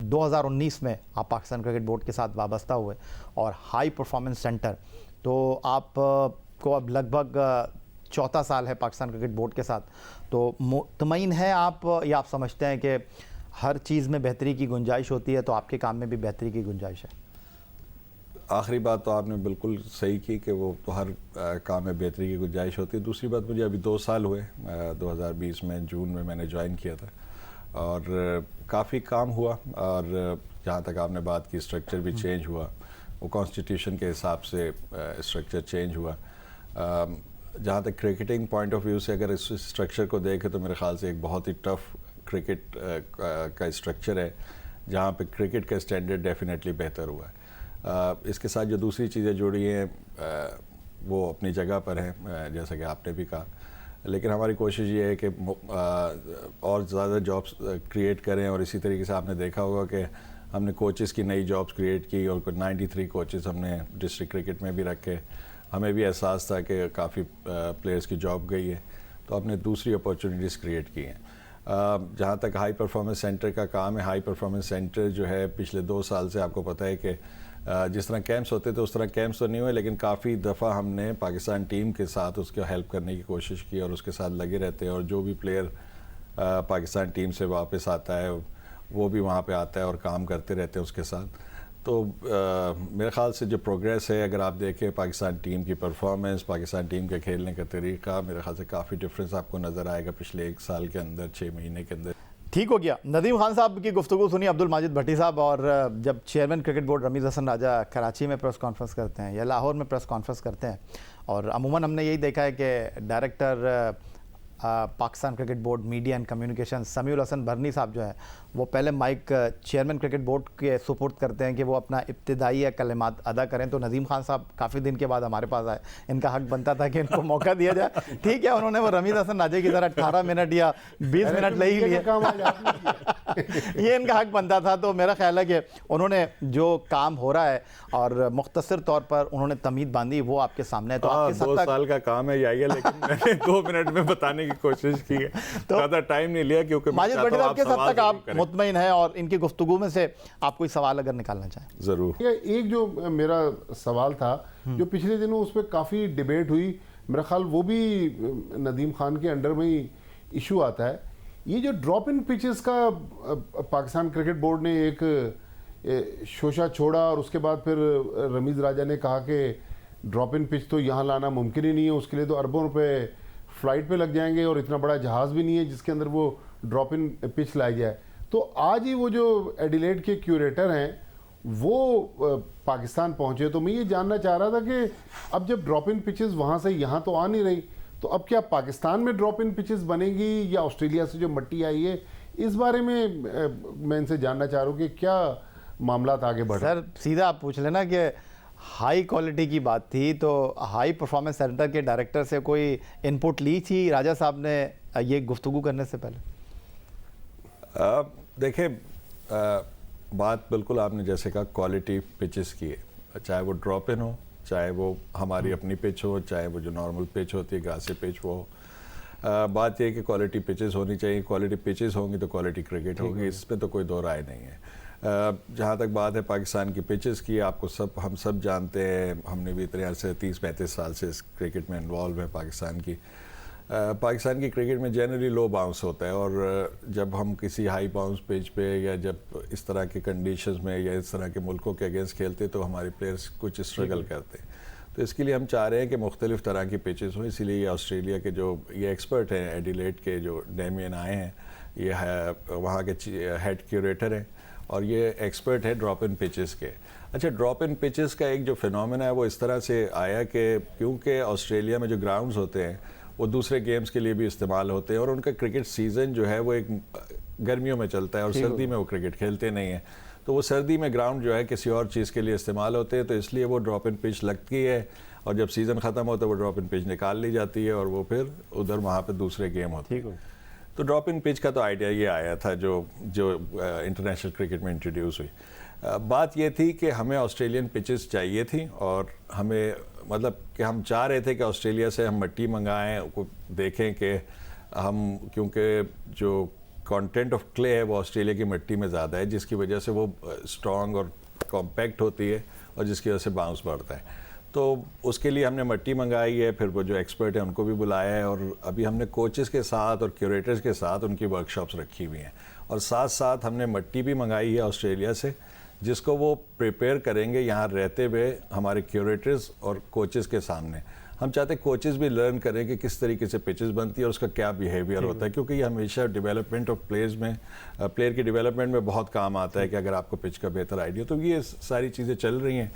2019 में आप Pakistan Cricket board के साथ वाबस्ता हुए और हाई परफॉर्मेंस सेंटर, तो आप को अब लगभग चौथा साल है पाकिस्तान क्रिकेट बोर्ड के साथ, तो मुतमईन है आप या आप समझते हैं कि हर चीज़ में बेहतरी की गुंजाइश होती है, तो आपके काम में भी बेहतरी की गुंजाइश है? आखिरी बात तो आपने बिल्कुल सही की कि वो तो हर काम में बेहतरी की गुंजाइश होती है। दूसरी बात, मुझे अभी 2 साल हुए, 2020 में जून में मैंने ज्वाइन किया था और काफ़ी काम हुआ। और जहाँ तक आपने बात की, स्ट्रक्चर भी चेंज हुआ, वो कॉन्स्टिट्यूशन के हिसाब से स्ट्रक्चर चेंज हुआ। जहाँ तक क्रिकेटिंग पॉइंट ऑफ व्यू से अगर इस स्ट्रक्चर को देखें तो मेरे ख़्याल से एक बहुत ही टफ क्रिकेट का स्ट्रक्चर है, जहाँ पे क्रिकेट का स्टैंडर्ड डेफिनेटली बेहतर हुआ है। इसके साथ जो दूसरी चीज़ें जुड़ी हैं वो अपनी जगह पर हैं, जैसा कि आपने भी कहा, लेकिन हमारी कोशिश ये है कि और ज़्यादा जॉब्स क्रिएट करें। और इसी तरीके से आपने देखा होगा कि हमने कोचेस की नई जॉब्स क्रिएट की और 93 कोचेस हमने डिस्ट्रिक्ट क्रिकेट में भी रखे। हमें भी एहसास था कि काफ़ी प्लेयर्स की जॉब गई है, तो आपने दूसरी अपॉर्चुनिटीज़ क्रिएट की हैं। जहाँ तक हाई परफॉर्मेंस सेंटर का काम है, हाई परफॉर्मेंस सेंटर जो है पिछले 2 साल से आपको पता है कि जिस तरह कैंप्स होते थे उस तरह कैंप्स तो नहीं हुए, लेकिन काफ़ी दफ़ा हमने पाकिस्तान टीम के साथ उसको हेल्प करने की कोशिश की और उसके साथ लगे रहते हैं। और जो भी प्लेयर पाकिस्तान टीम से वापस आता है वो भी वहाँ पे आता है और काम करते रहते हैं उसके साथ। तो मेरे ख़्याल से जो प्रोग्रेस है, अगर आप देखें पाकिस्तान टीम की परफॉर्मेंस, पाकिस्तान टीम के खेलने का तरीका, मेरे ख्याल से काफ़ी डिफरेंस आपको नज़र आएगा पिछले 1 साल के अंदर, 6 महीने के अंदर। ठीक हो गया। नदीम खान साहब की गुफ्तगू सुनी अब्दुल माजिद भट्टी साहब। और जब chairman cricket board Rameez Hasan Raja Karachi में प्रेस कॉन्फ्रेंस करते हैं या लाहौर में प्रेस कॉन्फ्रेंस करते हैं, और अमूमन हमने यही देखा है कि director Pakistan Cricket Board media and communication Samiul Hasan Burney साहब जो है वो पहले माइक चेयरमैन क्रिकेट बोर्ड के सुपुर्द करते हैं कि वो अपना इब्तिदाई कलिमात अदा करें। तो नदीम खान साहब काफ़ी दिन के बाद हमारे पास आए, इनका हक बनता था कि इनको मौका दिया जाए। ठीक है, उन्होंने वो रमीज़ हसन राजे की तरह 18 मिनट या 20 मिनट ले ही लिए, ये इनका हक बनता था। तो मेरा ख्याल है कि उन्होंने जो काम हो रहा है और मुख्तसर तौर पर उन्होंने तमीद बांधी, वो आपके सामने है। तो आपके 2 साल का काम है यही है, लेकिन मैंने 2 मिनट में बताने की कोशिश की है, तो ज़्यादा टाइम नहीं लिया, क्योंकि माजिद भट्टी साहब किस हद तक आप मुतमईन है और इनकी गुफ्तगू में से आप कोई सवाल अगर निकालना चाहें? ज़रूर। एक जो मेरा सवाल था जो पिछले दिनों उस पर काफ़ी डिबेट हुई, मेरा ख्याल वो भी नदीम खान के अंडर में ही इशू आता है। ये जो ड्रॉप इन पिचेस का पाकिस्तान क्रिकेट बोर्ड ने एक शोशा छोड़ा और उसके बाद फिर रमीज़ राजा ने कहा कि ड्रॉप इन पिच तो यहाँ लाना मुमकिन ही नहीं है, उसके लिए तो अरबों रुपए फ्लाइट पे लग जाएंगे और इतना बड़ा जहाज़ भी नहीं है जिसके अंदर वो ड्रॉप इन पिच लाई जाए। तो आज ही वो जो एडिलेड के क्यूरेटर हैं वो पाकिस्तान पहुंचे, तो मैं ये जानना चाह रहा था कि अब जब ड्रॉप इन पिचेस वहाँ से यहाँ तो आ नहीं रही, तो अब क्या पाकिस्तान में ड्रॉप इन पिचेस बनेंगी या ऑस्ट्रेलिया से जो मट्टी आई है, इस बारे में मैं इनसे जानना चाह रहा हूँ कि क्या मामला आगे बढ़ रहे हैं। सर सीधा आप पूछ लेना कि हाई क्वालिटी की बात थी, तो हाई परफॉर्मेंस सेंटर के डायरेक्टर से कोई इनपुट ली थी राजा साहब ने ये गुफ्तगू करने से पहले? देखिए, बात बिल्कुल आपने जैसे कहा क्वालिटी पिचेस की है, चाहे वो ड्रॉप इन हो, चाहे वो हमारी अपनी पिच हो, चाहे वो जो नॉर्मल पिच होती है घासी पिच वो हो। बात यह है कि क्वालिटी पिचेस होनी चाहिए। क्वालिटी पिचेस होंगी तो क्वालिटी क्रिकेट होगी, इसमें तो कोई दो राय नहीं है। जहाँ तक बात है पाकिस्तान की पिचेस की, आपको हम सब जानते हैं, हमने भी इतने अरसे 30-35 साल से इस क्रिकेट में इन्वॉल्व है। पाकिस्तान की क्रिकेट में जनरली लो बाउंस होता है, और जब हम किसी हाई बाउंस पिच पे या जब इस तरह के कंडीशंस में या इस तरह के मुल्कों के अगेंस्ट खेलते तो हमारे प्लेयर्स कुछ स्ट्रगल करते हैं। तो इसके लिए हम चाह रहे हैं कि मुख्तलिफ़ तरह की पिचेस हो। इसीलिए ये ऑस्ट्रेलिया के जो ये एक्सपर्ट हैं, एडिलेड के जो डेमियन आए हैं, ये है वहाँ के हेड क्यूरेटर हैं और ये एक्सपर्ट है ड्रॉप इन पिचेस के। अच्छा, ड्रॉप इन पिचेस का एक जो फिनोमेना है वो इस तरह से आया कि क्योंकि ऑस्ट्रेलिया में जो ग्राउंड्स होते हैं वो दूसरे गेम्स के लिए भी इस्तेमाल होते हैं, और उनका क्रिकेट सीज़न जो है वो एक गर्मियों में चलता है और सर्दी में वो क्रिकेट खेलते नहीं हैं। तो वो सर्दी में ग्राउंड जो है किसी और चीज़ के लिए इस्तेमाल होते हैं, तो इसलिए वो ड्रॉप इन पिच लगती है, और जब सीज़न ख़त्म होता है वो ड्रॉप इन पिच निकाल ली जाती है और वो फिर उधर वहाँ पर दूसरे गेम होते हैं। तो ड्रॉप इन पिच का तो आइडिया ये आया था जो इंटरनेशनल क्रिकेट में इंट्रोड्यूस हुई। बात ये थी कि हमें ऑस्ट्रेलियन पिचेस चाहिए थी, और हमें मतलब कि हम चाह रहे थे कि ऑस्ट्रेलिया से हम मट्टी मंगाएं, को देखें कि हम, क्योंकि जो कंटेंट ऑफ क्ले है वो ऑस्ट्रेलिया की मिट्टी में ज़्यादा है, जिसकी वजह से वो स्ट्रॉन्ग और कॉम्पैक्ट होती है और जिसकी वजह से बाउंस बढ़ता है। तो उसके लिए हमने मिट्टी मंगाई है, फिर वो जो एक्सपर्ट है उनको भी बुलाया है, और अभी हमने कोचेस के साथ और क्यूरेटर्स के साथ उनकी वर्कशॉप्स रखी हुई हैं, और साथ साथ हमने मिट्टी भी मंगाई है ऑस्ट्रेलिया से, जिसको वो प्रिपेयर करेंगे यहाँ रहते हुए हमारे क्यूरेटर्स और कोचेस के सामने। हम चाहते हैं कोचेस भी लर्न करें कि किस तरीके से पिचेस बनती है और उसका क्या बिहेवियर होता है, क्योंकि ये हमेशा डेवलपमेंट ऑफ प्लेयर्स में प्लेयर की डेवलपमेंट में बहुत काम आता है कि अगर आपको पिच का बेहतर आइडिया, तो ये सारी चीज़ें चल रही हैं।